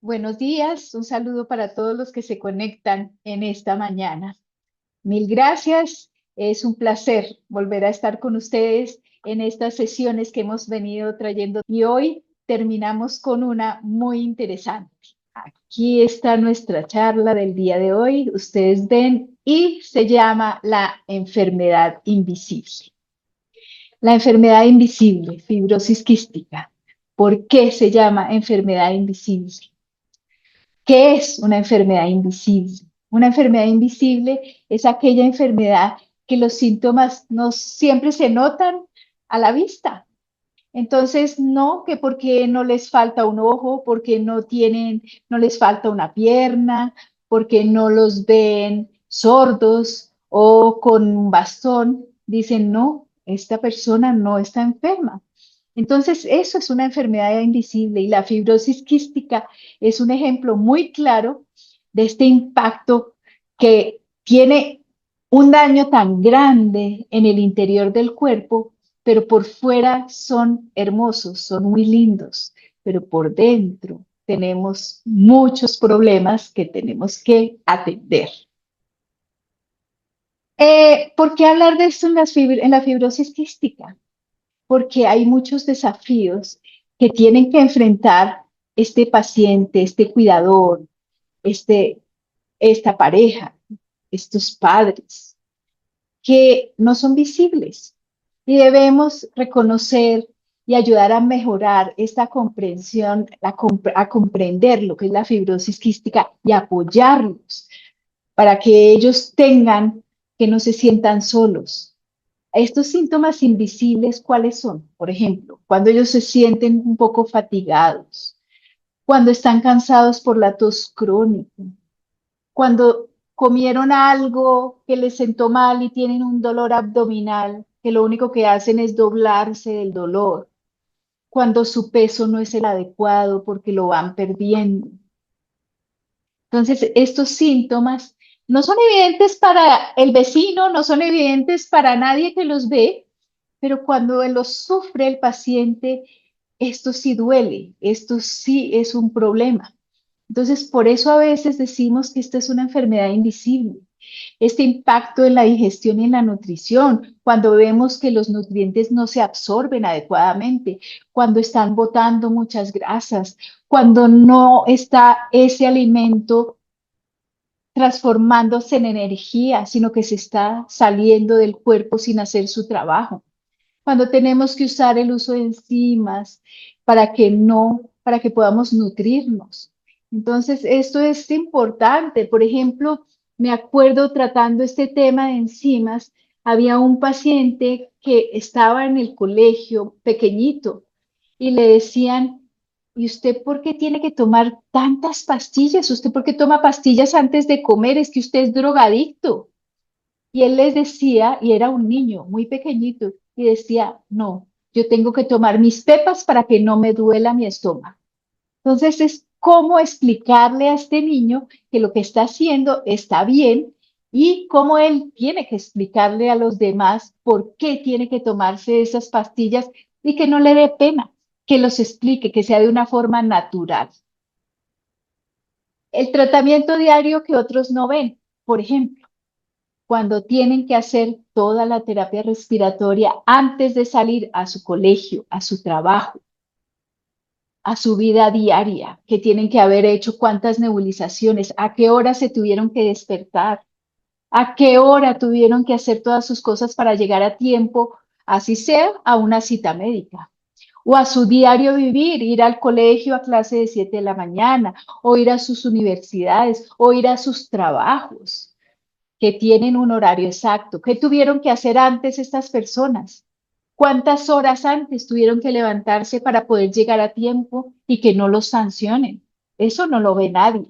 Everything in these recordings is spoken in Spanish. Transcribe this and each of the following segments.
Buenos días, un saludo para todos los que se conectan en esta mañana. Mil gracias, es un placer volver a estar con ustedes en estas sesiones que hemos venido trayendo y hoy terminamos con una muy interesante. Aquí está nuestra charla del día de hoy, ustedes ven, y se llama la enfermedad invisible. La enfermedad invisible, fibrosis quística. ¿Por qué se llama enfermedad invisible? ¿Qué es una enfermedad invisible? Una enfermedad invisible es aquella enfermedad que los síntomas no siempre se notan a la vista. Entonces, no que porque no les falta un ojo, porque no les falta una pierna, porque no los ven sordos o con un bastón, dicen, no, esta persona no está enferma. Entonces, eso es una enfermedad invisible y la fibrosis quística es un ejemplo muy claro de este impacto que tiene un daño tan grande en el interior del cuerpo, pero por fuera son hermosos, son muy lindos, pero por dentro tenemos muchos problemas que tenemos que atender. ¿Por qué hablar de esto en en la fibrosis quística? Porque hay muchos desafíos que tienen que enfrentar este paciente, este cuidador, este, esta pareja, estos padres, que no son visibles. Y debemos reconocer y ayudar a mejorar esta comprensión, a comprender lo que es la fibrosis quística y apoyarlos para que ellos tengan, que no se sientan solos. Estos síntomas invisibles, ¿cuáles son? Por ejemplo, cuando ellos se sienten un poco fatigados, cuando están cansados por la tos crónica, cuando comieron algo que les sentó mal y tienen un dolor abdominal, que lo único que hacen es doblarse del dolor, cuando su peso no es el adecuado porque lo van perdiendo. Entonces, estos síntomas no son evidentes para el vecino, no son evidentes para nadie que los ve, pero cuando los sufre el paciente, esto sí duele, esto sí es un problema. Entonces, por eso a veces decimos que esta es una enfermedad invisible. Este impacto en la digestión y en la nutrición, cuando vemos que los nutrientes no se absorben adecuadamente, cuando están botando muchas grasas, cuando no está ese alimento transformándose en energía, sino que se está saliendo del cuerpo sin hacer su trabajo. Cuando tenemos que usar el uso de enzimas para que podamos nutrirnos. Entonces, esto es importante. Por ejemplo, me acuerdo tratando este tema de enzimas, había un paciente que estaba en el colegio pequeñito y le decían, ¿y usted por qué tiene que tomar tantas pastillas? ¿Usted por qué toma pastillas antes de comer? Es que usted es drogadicto. Y él les decía, y era un niño muy pequeñito, y decía, no, yo tengo que tomar mis pepas para que no me duela mi estómago. Entonces es cómo explicarle a este niño que lo que está haciendo está bien y cómo él tiene que explicarle a los demás por qué tiene que tomarse esas pastillas y que no le dé pena, que los explique, que sea de una forma natural. El tratamiento diario que otros no ven, por ejemplo, cuando tienen que hacer toda la terapia respiratoria antes de salir a su colegio, a su trabajo, a su vida diaria, que tienen que haber hecho cuántas nebulizaciones, a qué hora se tuvieron que despertar, a qué hora tuvieron que hacer todas sus cosas para llegar a tiempo, así sea a una cita médica. O a su diario vivir, ir al colegio a clase de 7 de la mañana, o ir a sus universidades, o ir a sus trabajos que tienen un horario exacto. ¿Qué tuvieron que hacer antes estas personas? ¿Cuántas horas antes tuvieron que levantarse para poder llegar a tiempo y que no los sancionen? Eso no lo ve nadie.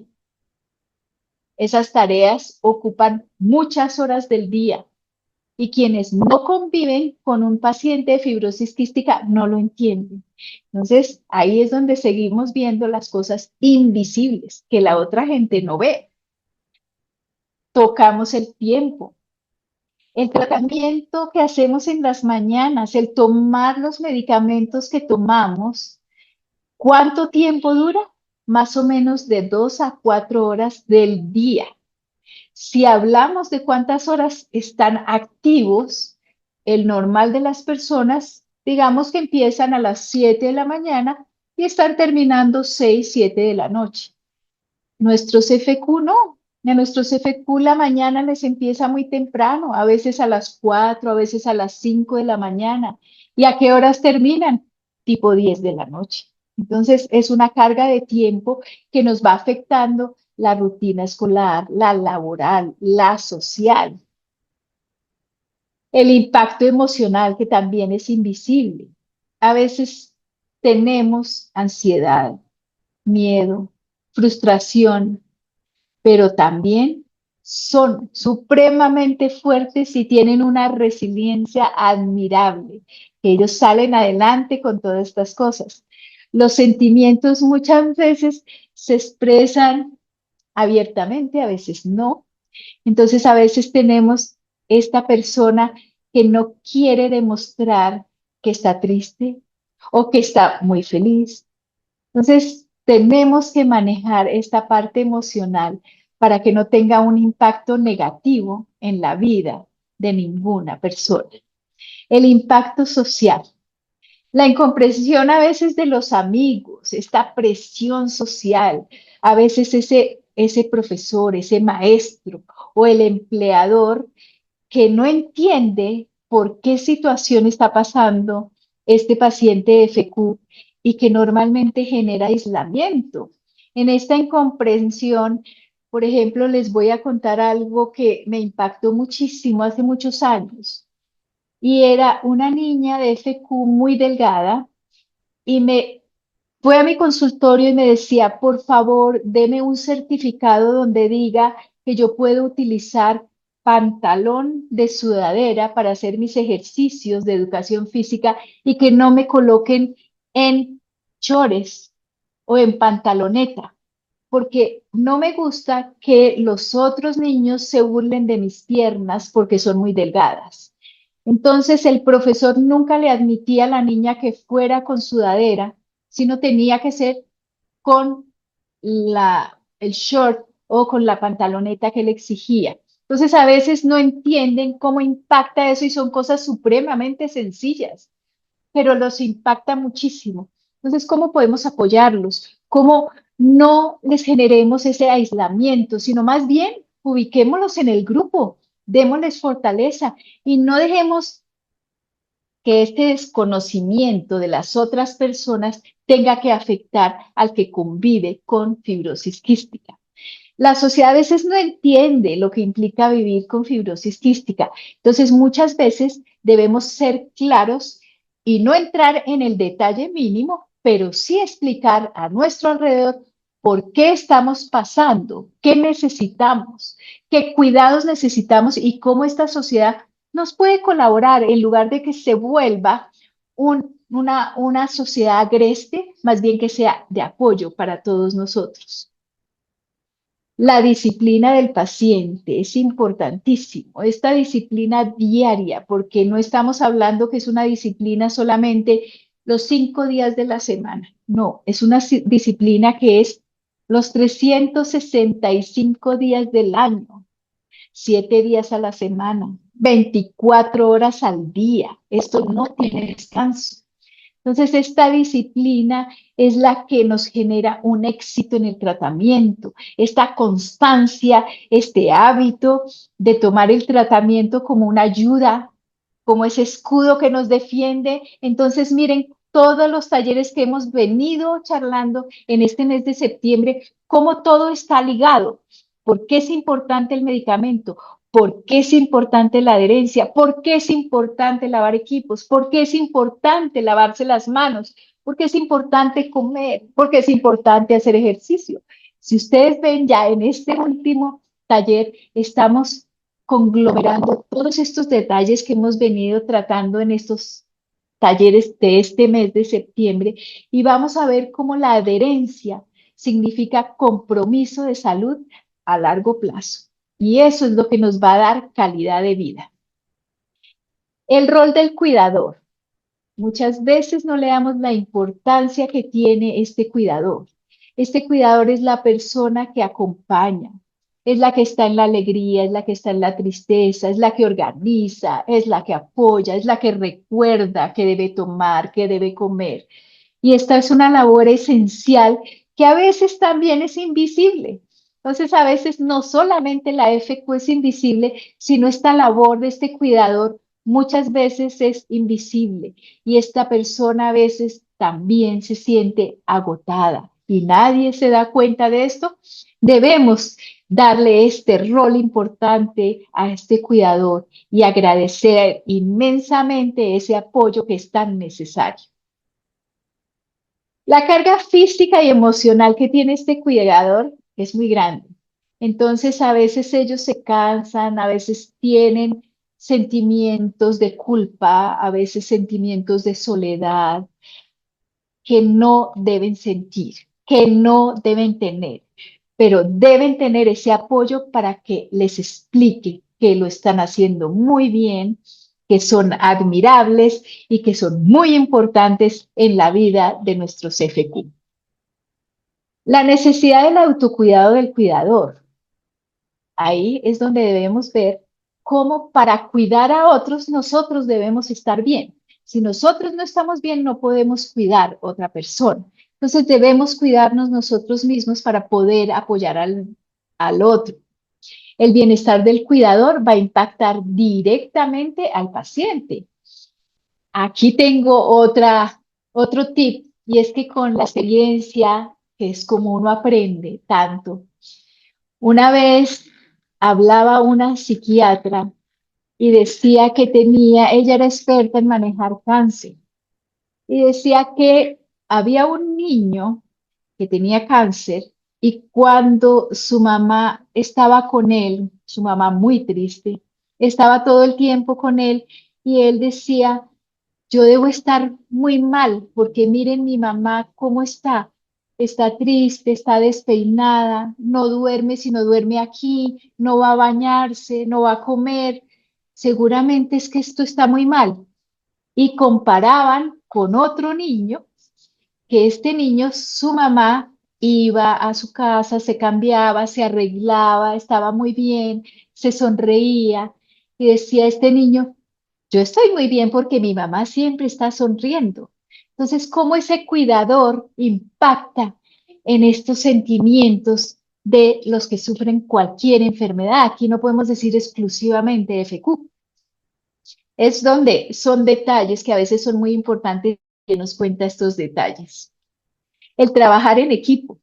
Esas tareas ocupan muchas horas del día y quienes no conviven con un paciente de fibrosis quística no lo entienden. Entonces, ahí es donde seguimos viendo las cosas invisibles que la otra gente no ve. Tocamos el tiempo. El tratamiento que hacemos en las mañanas, el tomar los medicamentos que tomamos, ¿cuánto tiempo dura? más o menos de 2 a 4 horas del día. Si hablamos de cuántas horas están activos, el normal de las personas, digamos que empiezan a las 7 de la mañana y están terminando 6, 7 de la noche. Nuestros FQ no. A nuestros FQ la mañana les empieza muy temprano, a veces a las 4, a veces a las 5 de la mañana. ¿Y a qué horas terminan? Tipo 10 de la noche. Entonces es una carga de tiempo que nos va afectando la rutina escolar, la laboral, la social. El impacto emocional que también es invisible. A veces tenemos ansiedad, miedo, frustración, pero también son supremamente fuertes y tienen una resiliencia admirable, que ellos salen adelante con todas estas cosas. Los sentimientos muchas veces se expresan abiertamente, a veces no. Entonces a veces tenemos esta persona que no quiere demostrar que está triste o que está muy feliz. Entonces, tenemos que manejar esta parte emocional para que no tenga un impacto negativo en la vida de ninguna persona. El impacto social, la incomprensión a veces de los amigos, esta presión social, a veces ese profesor, ese maestro o el empleador que no entiende por qué situación está pasando este paciente de FQ y que normalmente genera aislamiento. En esta incomprensión, por ejemplo, les voy a contar algo que me impactó muchísimo hace muchos años y era una niña de FQ muy delgada y me fue a mi consultorio y me decía, por favor, deme un certificado donde diga que yo puedo utilizar pantalón de sudadera para hacer mis ejercicios de educación física y que no me coloquen en chores o en pantaloneta, porque no me gusta que los otros niños se burlen de mis piernas porque son muy delgadas. Entonces el profesor nunca le admitía a la niña que fuera con sudadera, sino tenía que ser con el short o con la pantaloneta que le exigía. Entonces a veces no entienden cómo impacta eso y son cosas supremamente sencillas, pero los impacta muchísimo. Entonces, ¿cómo podemos apoyarlos? ¿Cómo no les generemos ese aislamiento, sino más bien ubiquémoslos en el grupo, démosles fortaleza y no dejemos que este desconocimiento de las otras personas tenga que afectar al que convive con fibrosis quística. La sociedad a veces no entiende lo que implica vivir con fibrosis quística. Entonces, muchas veces debemos ser claros y no entrar en el detalle mínimo, pero sí explicar a nuestro alrededor por qué estamos pasando, qué necesitamos, qué cuidados necesitamos y cómo esta sociedad nos puede colaborar en lugar de que se vuelva una sociedad agreste, más bien que sea de apoyo para todos nosotros. La disciplina del paciente es importantísimo, esta disciplina diaria, porque no estamos hablando que es una disciplina solamente los 5 días de la semana, no, es una disciplina que es los 365 días del año, 7 días a la semana, 24 horas al día, esto no tiene descanso. Entonces, esta disciplina es la que nos genera un éxito en el tratamiento, esta constancia, este hábito de tomar el tratamiento como una ayuda, como ese escudo que nos defiende. Entonces, miren, todos los talleres que hemos venido charlando en este mes de septiembre, cómo todo está ligado. ¿Por qué es importante el medicamento? ¿Por qué es importante la adherencia? ¿Por qué es importante lavar equipos? ¿Por qué es importante lavarse las manos? ¿Por qué es importante comer? ¿Por qué es importante hacer ejercicio? Si ustedes ven ya en este último taller, estamos conglomerando todos estos detalles que hemos venido tratando en estos talleres de este mes de septiembre y vamos a ver cómo la adherencia significa compromiso de salud a largo plazo. Y eso es lo que nos va a dar calidad de vida. El rol del cuidador. Muchas veces no le damos la importancia que tiene este cuidador. Este cuidador es la persona que acompaña, es la que está en la alegría, es la que está en la tristeza, es la que organiza, es la que apoya, es la que recuerda que debe tomar, que debe comer. Y esta es una labor esencial que a veces también es invisible. Entonces, a veces no solamente la FQ es invisible, sino esta labor de este cuidador muchas veces es invisible y esta persona a veces también se siente agotada y nadie se da cuenta de esto. Debemos darle este rol importante a este cuidador y agradecer inmensamente ese apoyo que es tan necesario. La carga física y emocional que tiene este cuidador es muy grande. Entonces, a veces ellos se cansan, a veces tienen sentimientos de culpa, a veces sentimientos de soledad que no deben sentir, que no deben tener, pero deben tener ese apoyo para que les explique que lo están haciendo muy bien, que son admirables y que son muy importantes en la vida de nuestros FQ. La necesidad del autocuidado del cuidador. Ahí es donde debemos ver cómo para cuidar a otros nosotros debemos estar bien. Si nosotros no estamos bien, no podemos cuidar a otra persona. Entonces debemos cuidarnos nosotros mismos para poder apoyar al otro. El bienestar del cuidador va a impactar directamente al paciente. Aquí tengo otro tip y es que con la experiencia, que es como uno aprende tanto. Una vez hablaba una psiquiatra y decía que ella era experta en manejar cáncer, y decía que había un niño que tenía cáncer y cuando su mamá estaba con él, su mamá muy triste, estaba todo el tiempo con él y él decía, yo debo estar muy mal porque miren mi mamá cómo está. Está triste, está despeinada, no duerme si no duerme aquí, no va a bañarse, no va a comer. Seguramente es que esto está muy mal. Y comparaban con otro niño, que este niño, su mamá iba a su casa, se cambiaba, se arreglaba, estaba muy bien, se sonreía y decía este niño, yo estoy muy bien porque mi mamá siempre está sonriendo. Entonces, ¿cómo ese cuidador impacta en estos sentimientos de los que sufren cualquier enfermedad? Aquí no podemos decir exclusivamente FQ. Es donde son detalles que a veces son muy importantes que nos cuenta estos detalles. El trabajar en equipo,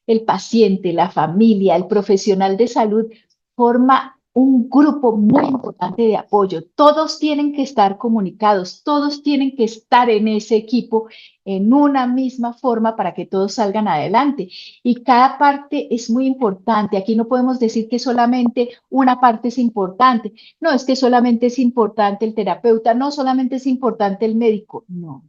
el paciente, la familia, el profesional de salud forma un grupo muy importante de apoyo. Todos tienen que estar comunicados, todos tienen que estar en ese equipo en una misma forma para que todos salgan adelante. Y cada parte es muy importante. Aquí no podemos decir que solamente una parte es importante. No, es que solamente es importante el terapeuta, no solamente es importante el médico. No,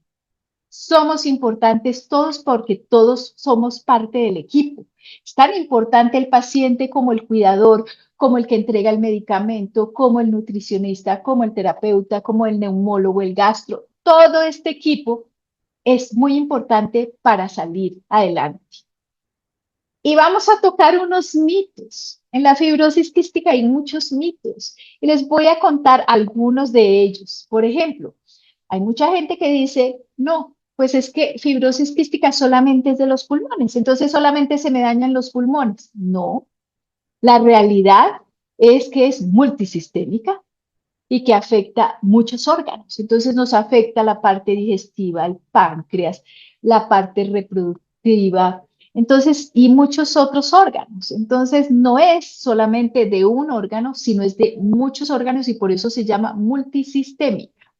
somos importantes todos porque todos somos parte del equipo. Es tan importante el paciente como el cuidador, como el que entrega el medicamento, como el nutricionista, como el terapeuta, como el neumólogo, el gastro. Todo este equipo es muy importante para salir adelante. Y vamos a tocar unos mitos. En la fibrosis quística hay muchos mitos y les voy a contar algunos de ellos. Por ejemplo, hay mucha gente que dice, no, pues es que fibrosis quística solamente es de los pulmones, entonces solamente se me dañan los pulmones. No, la realidad es que es multisistémica y que afecta muchos órganos. Entonces nos afecta la parte digestiva, el páncreas, la parte reproductiva, entonces, y muchos otros órganos. Entonces, no es solamente de un órgano, sino es de muchos órganos y por eso se llama multisistémica.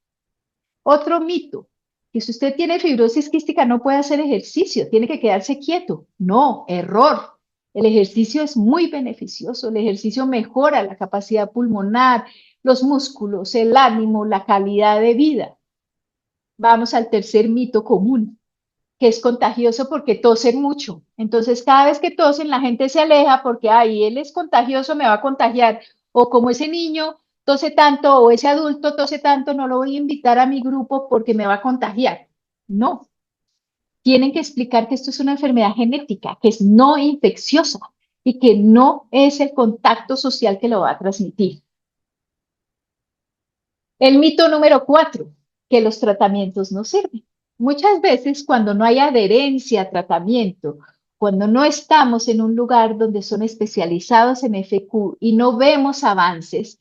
Otro mito, que si usted tiene fibrosis quística no puede hacer ejercicio, tiene que quedarse quieto. No, error. El ejercicio es muy beneficioso, el ejercicio mejora la capacidad pulmonar, los músculos, el ánimo, la calidad de vida. Vamos al tercer mito común, que es contagioso porque tosen mucho. Entonces, cada vez que tosen, la gente se aleja porque, ay, él es contagioso, me va a contagiar. O como ese niño tose tanto o ese adulto tose tanto, no lo voy a invitar a mi grupo porque me va a contagiar. No, Tienen que explicar que esto es una enfermedad genética, que es no infecciosa y que no es el contacto social que lo va a transmitir. El mito número 4, que los tratamientos no sirven. Muchas veces cuando no hay adherencia a tratamiento, cuando no estamos en un lugar donde son especializados en FQ y no vemos avances,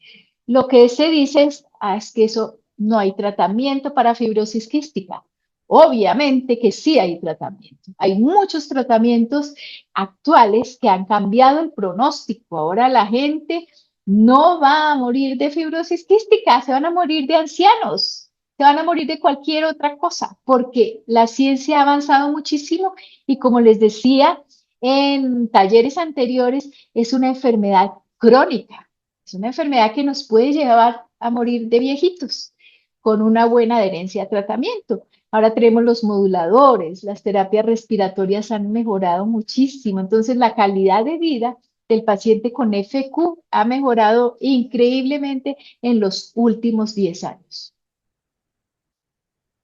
lo que se dice es que eso no hay tratamiento para fibrosis quística. Obviamente que sí hay tratamiento. Hay muchos tratamientos actuales que han cambiado el pronóstico. Ahora la gente no va a morir de fibrosis quística, se van a morir de ancianos, se van a morir de cualquier otra cosa, porque la ciencia ha avanzado muchísimo y como les decía en talleres anteriores, es una enfermedad crónica, es una enfermedad que nos puede llevar a morir de viejitos con una buena adherencia a tratamiento. Ahora tenemos los moduladores, las terapias respiratorias han mejorado muchísimo, entonces la calidad de vida del paciente con FQ ha mejorado increíblemente en los últimos 10 años.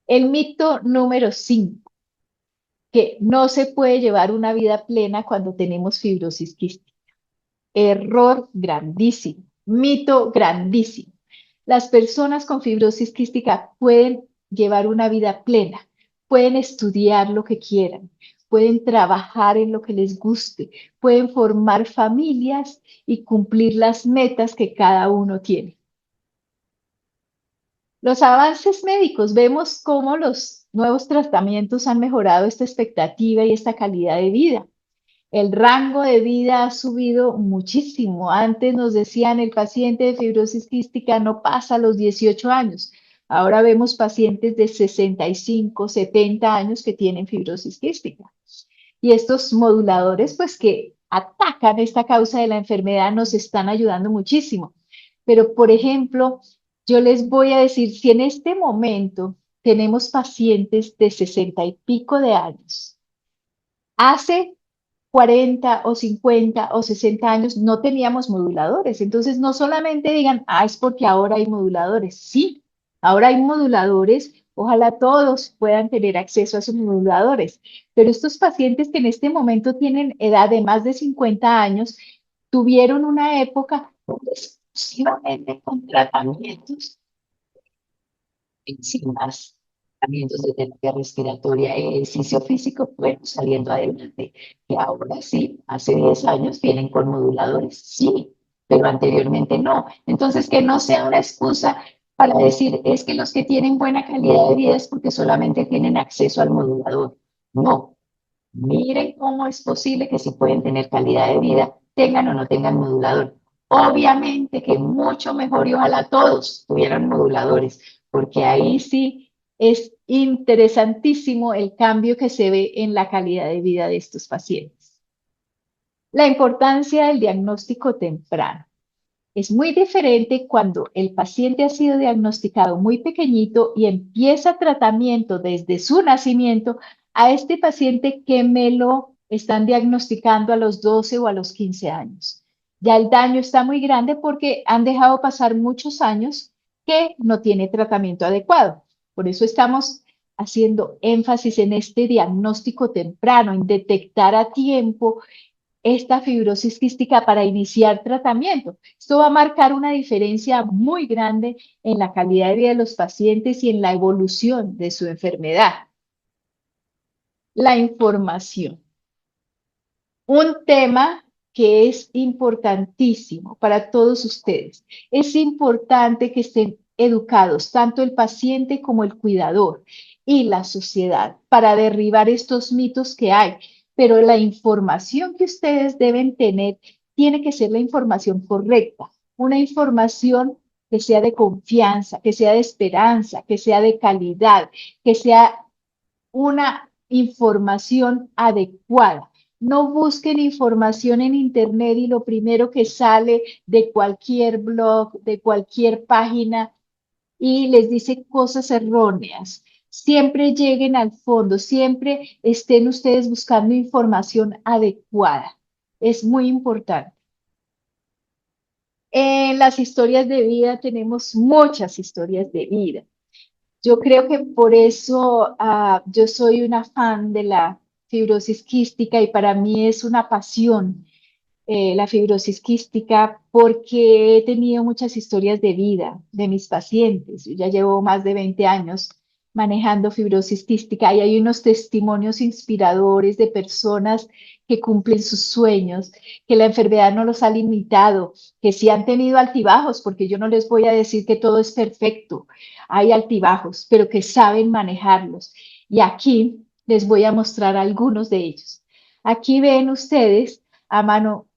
El mito número 5, que no se puede llevar una vida plena cuando tenemos fibrosis quística. Error grandísimo, mito grandísimo. Las personas con fibrosis quística pueden llevar una vida plena, pueden estudiar lo que quieran, pueden trabajar en lo que les guste, pueden formar familias y cumplir las metas que cada uno tiene. Los avances médicos, vemos cómo los nuevos tratamientos han mejorado esta expectativa y esta calidad de vida. El rango de vida ha subido muchísimo. Antes nos decían el paciente de fibrosis quística no pasa los 18 años. Ahora vemos pacientes de 65, 70 años que tienen fibrosis quística. Y estos moduladores, pues que atacan esta causa de la enfermedad, nos están ayudando muchísimo. Pero, por ejemplo, yo les voy a decir, si en este momento tenemos pacientes de 60 y pico de años, hace 40 o 50 o 60 años no teníamos moduladores. Entonces, no solamente digan, es porque ahora hay moduladores. Sí, ahora hay moduladores. Ojalá todos puedan tener acceso a esos moduladores. Pero estos pacientes que en este momento tienen edad de más de 50 años, tuvieron una época exclusivamente con tratamientos enzimas, tratamientos de terapia respiratoria, ejercicio físico, bueno, saliendo adelante. Que ahora sí, hace 10 años vienen con moduladores, sí, pero anteriormente no. Entonces, que no sea una excusa para decir, es que los que tienen buena calidad de vida es porque solamente tienen acceso al modulador. No, miren cómo es posible que si pueden tener calidad de vida, tengan o no tengan modulador. Obviamente que mucho mejor y ojalá todos tuvieran moduladores, porque ahí sí es interesantísimo el cambio que se ve en la calidad de vida de estos pacientes. La importancia del diagnóstico temprano. Es muy diferente cuando el paciente ha sido diagnosticado muy pequeñito y empieza tratamiento desde su nacimiento a este paciente que me lo están diagnosticando a los 12 o a los 15 años. Ya el daño está muy grande porque han dejado pasar muchos años que no tiene tratamiento adecuado. Por eso estamos haciendo énfasis en este diagnóstico temprano, en detectar a tiempo esta fibrosis quística para iniciar tratamiento. Esto va a marcar una diferencia muy grande en la calidad de vida de los pacientes y en la evolución de su enfermedad. La información. Un tema que es importantísimo para todos ustedes. Es importante que estén educados, tanto el paciente como el cuidador y la sociedad, para derribar estos mitos que hay. Pero la información que ustedes deben tener tiene que ser la información correcta, una información que sea de confianza, que sea de esperanza, que sea de calidad, que sea una información adecuada. No busquen información en Internet y lo primero que sale de cualquier blog, de cualquier página y les dice cosas erróneas. Siempre lleguen al fondo, siempre estén ustedes buscando información adecuada. Es muy importante. En las historias de vida tenemos muchas historias de vida. Yo creo que por eso yo soy una fan de la fibrosis quística y para mí es una pasión la fibrosis quística porque he tenido muchas historias de vida de mis pacientes. Yo ya llevo más de 20 años manejando fibrosis quística y hay unos testimonios inspiradores de personas que cumplen sus sueños, que la enfermedad no los ha limitado, que sí han tenido altibajos, porque yo no les voy a decir que todo es perfecto, hay altibajos, pero que saben manejarlos. Y aquí les voy a mostrar algunos de ellos. Aquí ven ustedes a mano.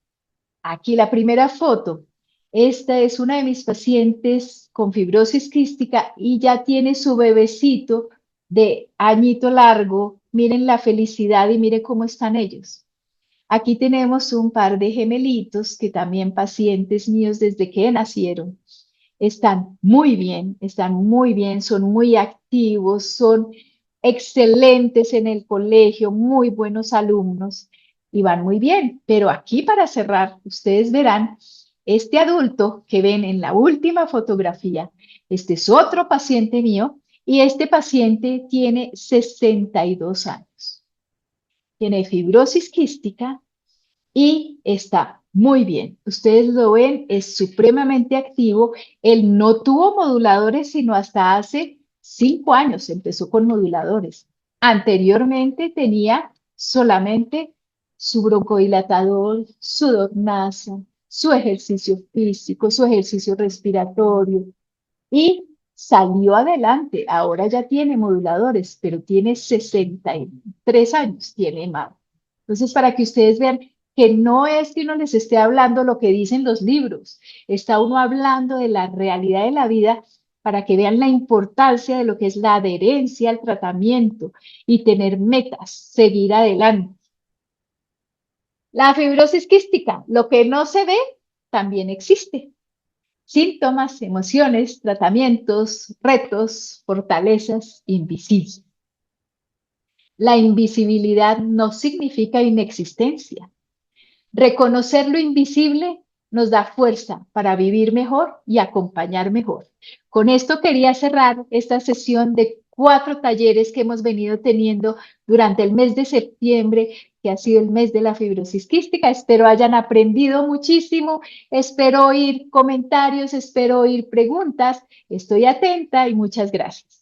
Aquí la primera foto. Esta es una de mis pacientes con fibrosis quística y ya tiene su bebecito de añito largo. Miren la felicidad y miren cómo están ellos. Aquí tenemos un par de gemelitos que también pacientes míos desde que nacieron. Están muy bien, son muy activos, son excelentes en el colegio, muy buenos alumnos y van muy bien. Pero aquí para cerrar, ustedes verán este adulto que ven en la última fotografía. Este es otro paciente mío y este paciente tiene 62 años. Tiene fibrosis quística y está muy bien. Ustedes lo ven, es supremamente activo. Él no tuvo moduladores sino hasta hace 5 años empezó con moduladores. Anteriormente tenía solamente su broncodilatador, su dornasa, su ejercicio físico, su ejercicio respiratorio y salió adelante. Ahora ya tiene moduladores, pero tiene 63 años, tiene más. Entonces, para que ustedes vean que no es que uno les esté hablando lo que dicen los libros, está uno hablando de la realidad de la vida para que vean la importancia de lo que es la adherencia al tratamiento y tener metas, seguir adelante. La fibrosis quística, lo que no se ve, también existe. Síntomas, emociones, tratamientos, retos, fortalezas invisibles. La invisibilidad no significa inexistencia. Reconocer lo invisible nos da fuerza para vivir mejor y acompañar mejor. Con esto quería cerrar esta sesión de 4 talleres que hemos venido teniendo durante el mes de septiembre, que ha sido el mes de la fibrosis quística. Espero hayan aprendido muchísimo, espero oír comentarios, espero oír preguntas. Estoy atenta y muchas gracias.